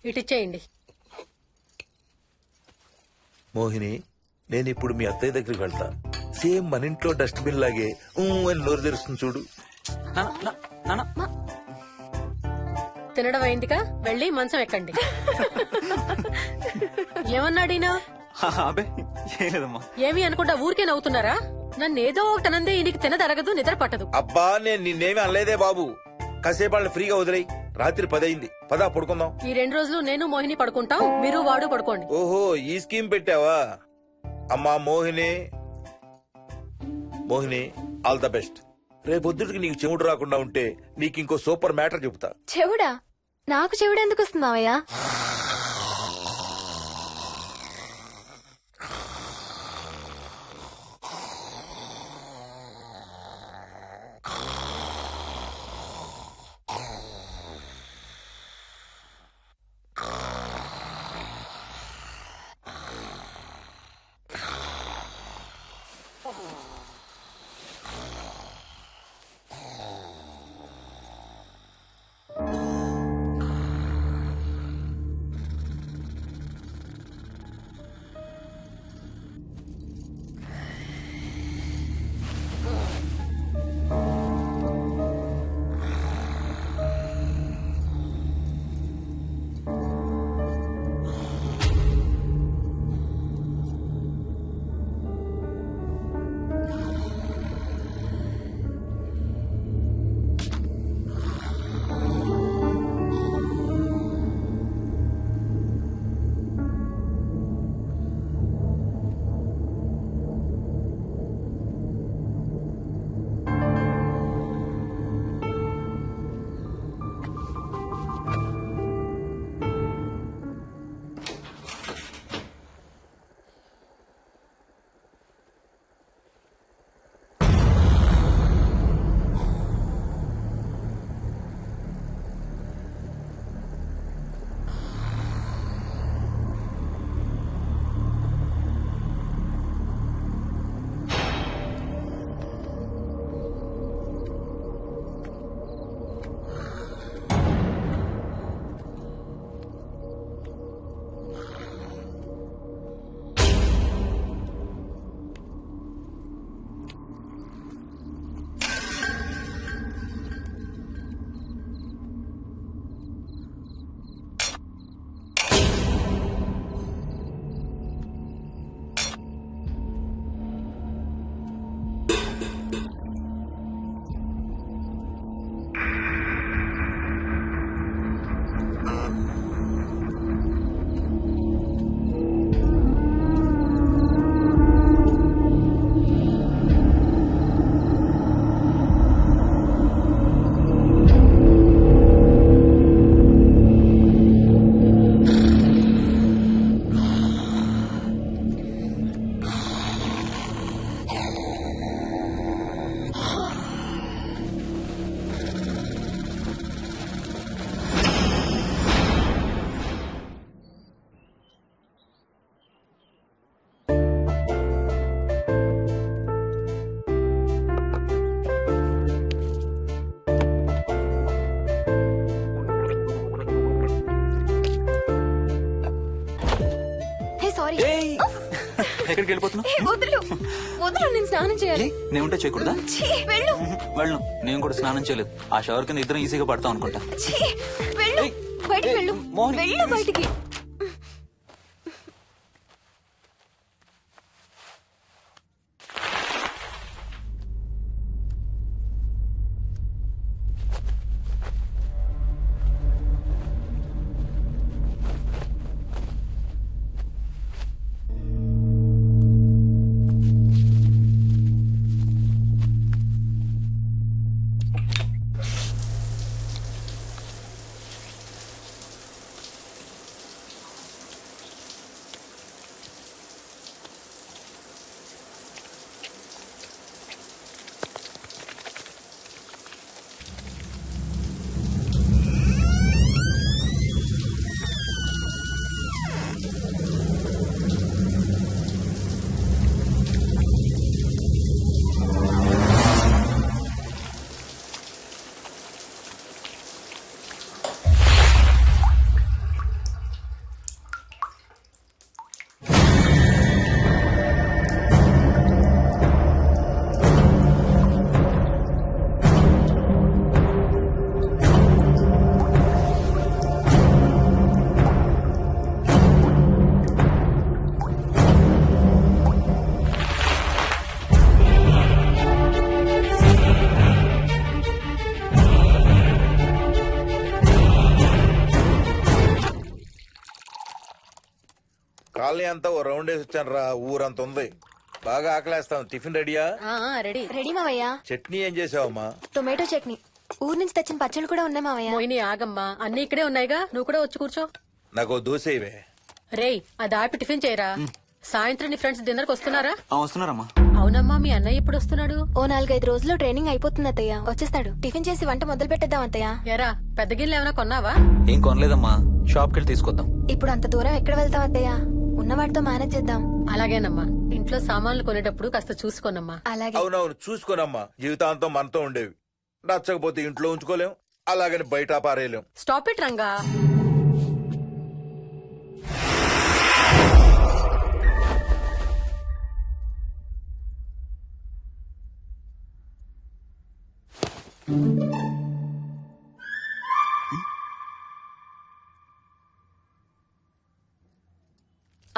ఇటిచ్చేయండి. మోహిని, నేను ఇప్పుడు మీ అత్తయ్య దగ్గరికి వెళ్తా. సేమ్ మన ఇంట్లో డస్ట్బిన్ లాగే అని నోరు తెరుస్తుంది చూడు. తినడం అయిందిగా, వెళ్ళి మంచం ఎక్కండి. ఏమన్నాడీనా? అబే ఏం లేదమ్మా. ఏమి అనుకుంటా ఊరికే నవ్వుతున్నారా? నన్ను ఏదో ఒకటి అనందే ఈయనకి తినదరగదు, నిద్ర పట్టదు. అబ్బా, నేను నిన్నేమి అనలేదే బాబు. కాసేపు వాళ్ళని ఫ్రీగా వదిలేయి. రాత్రి 10 అయింది, పదా పడుకుందాం. ఈ 2 రోజులు నేను మోహిని పడుకుంటాం, మీరు వాడు పడుకోండి. ఓహో, ఈ స్కీమ్ పెట్టావా? అమ్మా Mohini, Mohini, all the best. రేపొద్దుటికి నీకు చెవుడు రాకుండా ఉంటే నీకు ఇంకో సూపర్ మ్యాటర్ చెబుతా. చెవుడా? నాకు చెవుడు ఎందుకు వస్తుంది మావయ్య? ఎక్కడికి వెళ్ళిపోతున్నావు? వదులు వదులు, నేను స్నానం చేయాలి. నేను ఉంటే చేయకూడదా? వెళ్ళు. వెళ్ళు. నేను కూడా స్నానం చేయలేదు. ఆ షవర్ కింద ఇద్దరం ఈజీగా పడతాం అనుకుంటా. వెళ్ళు, బయటికి వెళ్ళు. మోహిని. వెళ్ళు బయటికి. కాలనీ అంతా ఓ రౌండ్ వేసి వచ్చాను రా, ఊరంత ఉంది. బాగా ఆకలేస్తాం. టిఫిన్ రెడీయా? రెడీ. రెడీ మావయ్య. చట్నీ ఏం చేసావమ్మా? టొమాటో చట్నీ. ఊరు నుంచి తెచ్చిన పచ్చళ్ళు కూడా ఉన్నాయి మావయ్య. మోహిని ఆగమ్మా, అన్ని ఇక్కడే ఉన్నాయిగా, నువ్వు కూడా వచ్చి కూర్చో. నాకు దోశ ఇవే. రేయ్, అది ఆపి టిఫిన్ చేయరా. సాయంత్రం నీ ఫ్రెండ్స్ డిన్నర్ కి వస్తున్నారా? వస్తున్నారమ్మా. అవునమ్మా, మీ అన్నయ్య ఎప్పుడు వస్తున్నాడు? ఓ 4-5 రోజుల్లో ట్రైనింగ్ అయిపోతుంది అత్తయ్య, వచ్చేస్తాడు. టిఫిన్ చేసి వంట మొదలు పెట్టేద్దాం అత్తయ్య. ఎరా, పెద్ద గిన్నెలు ఏమైనా కొన్నావా? ఏం కొనలేదమ్మా, షాప్కి వెళ్ళి తీసుకొద్దాం. ఇప్పుడు అంత దూరం ఎక్కడ వెళ్తాం అత్తయ్య, ఉన్న వాటితో మేనేజ్ చేద్దాం. అలాగేనమ్మా, ఇంట్లో సామాన్లు కొనేటప్పుడు కాస్త చూసుకోనమ్మా. అలాగే. అవునవును, చూసుకోనమ్మా. జీవితాంతం మనతో ఉండేవి. నచ్చకపోతే ఇంట్లో ఉంచుకోలేం, అలాగని బయట పారేయలేం. Stop it Ranga.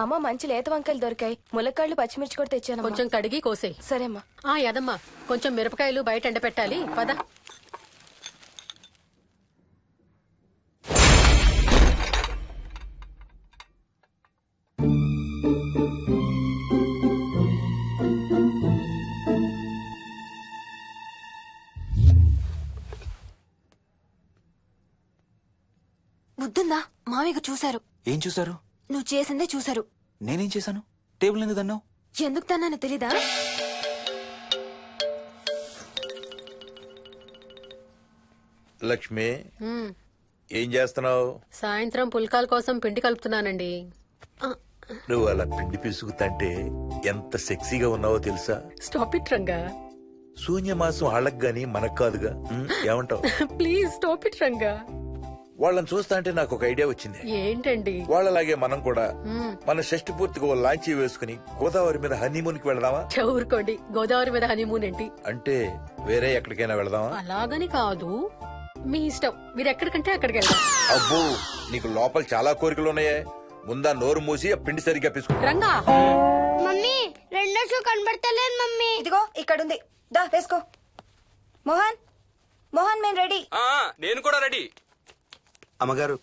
అమ్మ మంచి లేత వంకాయలు దొరికాయి, ములక్కాళ్ళు పచ్చిమిర్చి కూడా తెచ్చాను. కొంచెం కడిగి కోసేయ్. సరేమ్మా. యదమ్మా, కొంచెం మిరపకాయలు బయట ఎండబెట్టాలి, పద. బుద్ధుందా? మామయ్య చూశారు. ఏం చూసారు? నువ్వు చేసిందే చూశారు. నేనేం చేశాను? టేబుల్ ఎందుకు దన్నావు? ఎందుకు తన్నాను తెలీదా? లక్ష్మి, ఉమ్, ఏం చేస్తున్నావు? సాయంత్రం పుల్కాల కోసం పిండి కలుపుతున్నానండి. నువ్వు అలా పిండి పిసుకుతంటే ఎంత సెక్సీగా ఉన్నావో తెలుసా? Stop it Ranga. శూన్యమాసం వాళ్ళకి గాని మనకు కాదుగా. ఏమంటావు? Please stop it Ranga. వాళ్ళని చూస్తా అంటే నాకు ఒక ఐడియా వచ్చింది. ఏంటండి? వాళ్ళలాగే మనం కూడా మ్మ్. మన షష్టి పూర్తిగా ఓ లాంచీ వేసుకుని గోదావరి మీద హనీమూన్ కి వెళదామా? ఊరుకోండి, గోదావరి మీద హనీమూన్ ఏంటి? అంటే వేరే ఎక్కడికైనా వెళదామా? అలాగని కాదు, మీ ఇష్టం, మీరు ఎక్కడికంటే అక్కడికి వెళ్దాం. అబ్బో, నీకు లోపల చాలా కోరికలు ఉన్నాయే. ముందా నోరు మూసి ఆ పిండి సరిగ్గా పిసుకు. రంగా, మమ్మీ రెండో షూ కనబడతలేదు మమ్మీ. ఇదిగో ఇక్కడుంది, దా వేసుకో. మోహన్, మోహన్ మేము రెడీ. నేను కూడా రెడీ. అమ్మగారు,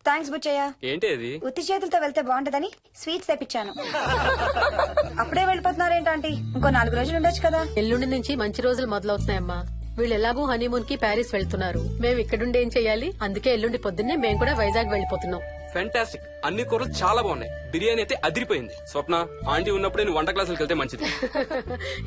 థ్యాంక్స్ బుచ్చయ్య. ఏంటి అది? ఉత్తి చేతులతో వెళ్తే బాగుంటదని స్వీట్స్ తెప్పించాను. అప్పుడే వెళ్ళిపోతున్నారేంటంటీ? ఇంకో 4 రోజులు ఉండొచ్చు కదా. ఎల్లుండి నుంచి మంచి రోజులు మొదలవుతున్నాయమ్మా. వీళ్ళు ఎలాగూ హనీమూన్ కి ప్యారిస్ వెళ్తున్నారు, మేము ఇక్కడుండి ఏం చెయ్యాలి? అందుకే ఎల్లుండి పొద్దున్నే మేము కూడా వైజాగ్ వెళ్ళిపోతున్నాం. ఫెంటాస్టిక్, అన్ని కూరలు చాలా బాగున్నాయి. బిర్యానీ అయితే అదిరిపోయింది. స్వప్న, ఆంటీ ఉన్నప్పుడే నువ్వు వంట క్లాసులకు వెళ్తే మంచిది.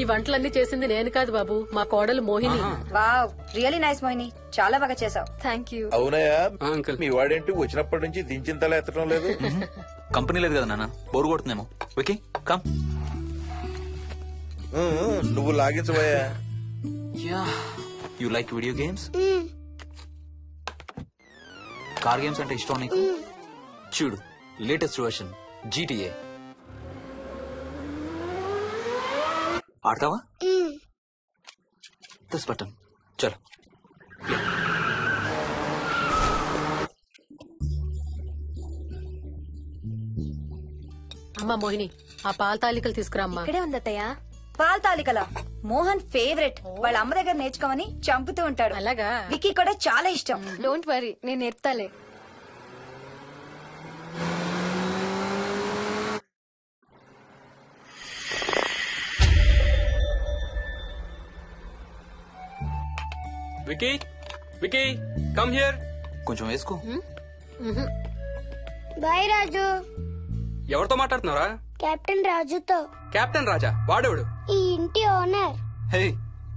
ఈ వంటలన్నీ చేసింది నేను కాదు బాబు, మా కోడలు Mohini. Wow, really nice Mohini, చాలా బాగా చేసావు. Thank you. అవునయా, అంకుల్. మీ వాడేంటి వచ్చినప్పటి నుంచి దించిన తల ఎత్తడం లేదు? కంపెనీ లేదు కదా నాన్న, బోరు కొడుతుందేమో. Okay come. నువ్వు లాగించబోయా? You like video games? Car games అంటే ఇష్టం నీకు? చూడు, లేటెస్ట్ వర్షన్ GTA. ఆడతావా? దిస్ బటన్, చలో. అమ్మా మోహిని, ఆ పాల తాలికలు తీసుకురామ్మా. ఇక్కడే ఉంది అత్తయ్య. పాల్ తాలికల మోహన్ ఫేవరెట్. వాళ్ళ అమ్మ దగ్గర నేర్చుకోమని చంపుతూ ఉంటాడు. అలాగా? విక్కీ కూడా చాలా ఇష్టం. డోంట్ వరీ, నేను నేర్పుతాలే. Vicky, Vicky, come here. కొంచెం వేసుకో. బాయ్ రాజు. ఎవరితో మాట్లాడుతున్నారా? కెప్టెన్ రాజుతో. కెప్టెన్ రాజా? వాడేవాడు? ఈ ఇంటి ఓనర్. హే,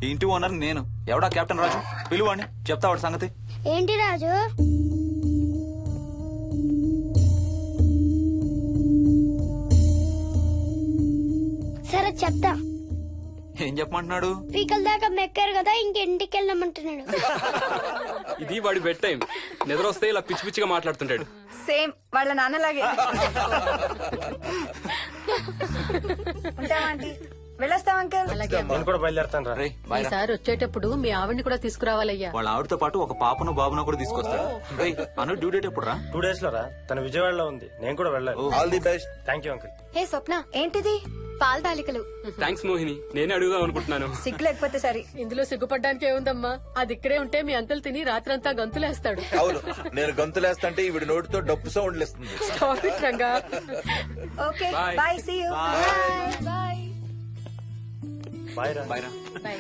ఈ ఇంటి ఓనర్ నేను. ఎవడా కెప్టెన్ రాజు? పిలువాడిని, చెప్తా వాడి సంగతి. ఏంటి రాజు? సరే చెప్తా. ఏం చెప్పమంటున్నాడు? పీకల దాకా మెక్కారు కదా, ఇంటికి వెళ్ళమంటున్నాడు. ఇది వాడి బెడ్ టైం. నిద్ర వస్తే ఇలా పిచ్చి పిచ్చిగా మాట్లాడుతుంటాడు. సేమ్ వాళ్ళ నాన్నలాగే. ఉంటావా ఆంటీ? వెళ్ళొస్తాం అంకల్. అలాగే అమ్మా. నేను కూడా బయలుదేరుతాను రా. రేయ్, బాయ్ రా. ఈసారి వచ్చేటప్పుడు మీ ఆవిడ్ని కూడా తీసుకురావాలయ్యా. వాళ్ళ ఆవిడతో పాటు ఒక పాపను బాబును కూడా తీసుకొస్తాడు. రేయ్, అను డ్యూ డేట్ ఎప్పుడు రా? 2 days లో రా. తన విజయవాడలో ఉంది, నేను కూడా వెళ్ళాలి. All the best. Thank you uncle. Hey Swapna, ఏంటిది? పాల తాలికలు. థ్యాంక్స్ మోహిని, నేనే అడుగుదాం అనుకుంటున్నాను. సిగ్గు లేకపోతే సరే. ఇందులో సిగ్గుపడ్డానికి ఏముందమ్మా, అది ఇక్కడే ఉంటే మీ అంకుల్ తిని రాత్రంతా గంతులేస్తాడు. అవును, నేను గంతులేస్తంటే ఈవిడ నోటితో డప్పు సౌండ్లు ఇస్తుంది. Stop it, Ranga. Okay Bye. Bye, see you. Bye. Bye రా. బాయ్ రా. Bye.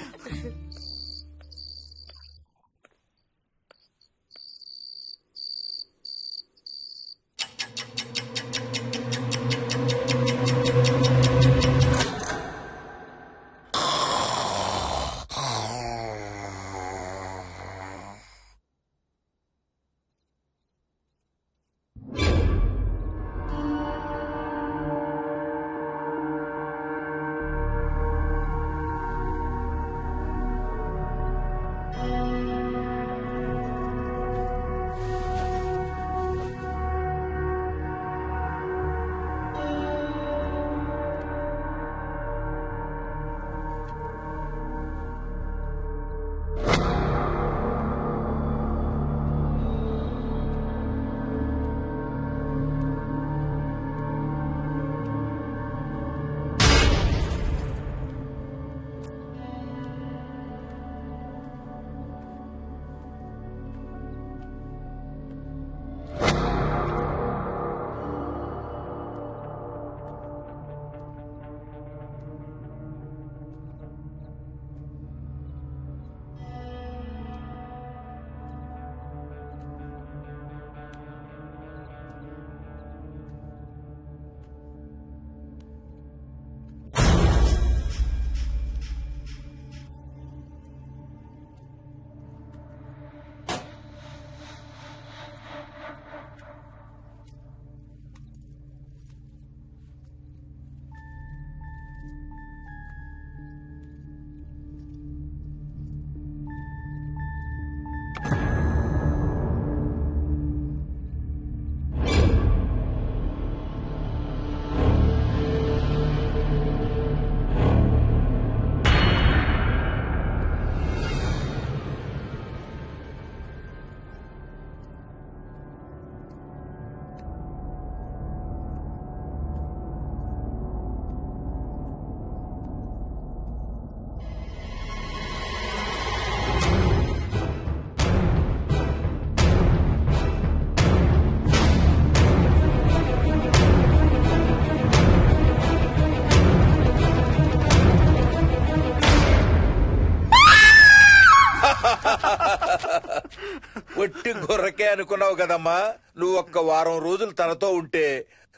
ఒట్టి గొర్రకే అనుకున్నావు కదమ్మా. నువ్వు ఒక్క వారం రోజులు తనతో ఉంటే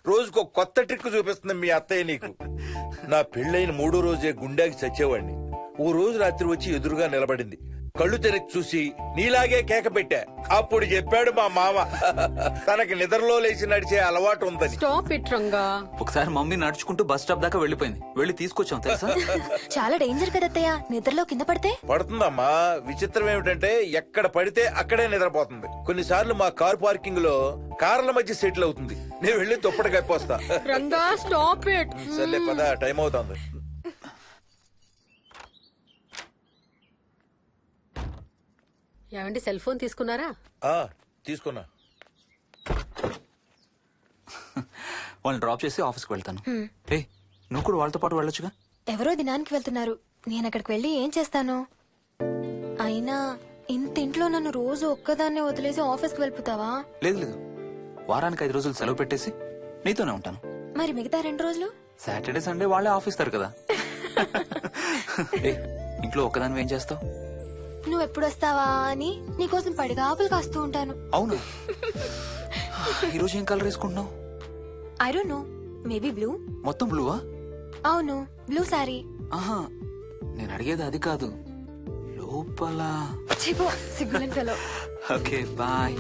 రోజుకో కొత్త ట్రిక్ చూపిస్తుంది మీ అత్తయ్య నీకు. నా పెళ్ళైన 3వ రోజే గుండెకి చచ్చేవాడిని. ఓ రోజు రాత్రి వచ్చి ఎదురుగా నిలబడింది. కళ్ళు తెరిచి చూసి నీలాగే కేక పెట్టా. అప్పుడు చెప్పాడు మా మామ తనకి నిద్రలో లేచి నడిచే అలవాటు ఉందని. Stop it, Ranga. ఒకసారి మమ్మీ నడుచుకుంటూ బస్ స్టాప్ దాకా వెళ్ళిపోయింది. వెళ్ళి తీసుకొచ్చాం తెలుసా. చాలా డేంజర్ కదా అత్తయ్య, నిద్రలో కింద పడితే. పడుతుందమ్మా. విచిత్రం ఏమిటంటే ఎక్కడ పడితే అక్కడే నిద్రపోతుంది. కొన్నిసార్లు మా కార్ పార్కింగ్ లో కార్ల మధ్య సెటిల్ అవుతుంది. నేను వెళ్ళి దుప్పటి కప్పొస్తా. Ranga, stop it. సర్లే పద, టైం అవుతుంది. ఏమండి, సెల్ ఫోన్ తీసుకున్నారా? తీసుకున్నా. వాళ్ళని డ్రాప్ చేసి ఆఫీస్కి వెళ్తాను. ఏ నువ్వు కూడా వాళ్ళతో పాటు వెళ్ళొచ్చుగా. ఎవరో దినానికి వెళ్తున్నారు, నేను అక్కడికి వెళ్ళి ఏం చేస్తాను? అయినా ఇంత ఇంట్లో నన్ను రోజు ఒక్కదాన్నే వదిలేసి ఆఫీస్కి వెళ్ళిపోతావా? లేదు లేదు, వారానికి 5 రోజులు సెలవు పెట్టేసి నీతోనే ఉంటాను. మరి మిగతా 2 రోజులు? సాటర్డే సండే వాళ్ళే ఆఫీస్ తారు కదా. ఏ ఇంట్లో ఒక్కదాని ఏం చేస్తావు? నువ్వు ఎప్పుడు వస్తావా అని నీకోసం పడిగాపులు కాస్తూ ఉంటాను. అవును. ఈరోజు ఏం కలర్ వేసుకుంటున్నావు? I don't know, maybe blue. మొత్తం బ్లూవా? అవును, బ్లూ సారీ. ఆహా, నేను అడిగేది అది కాదు, లోపల. సిగ్గులేని ఫెలో. Okay bye.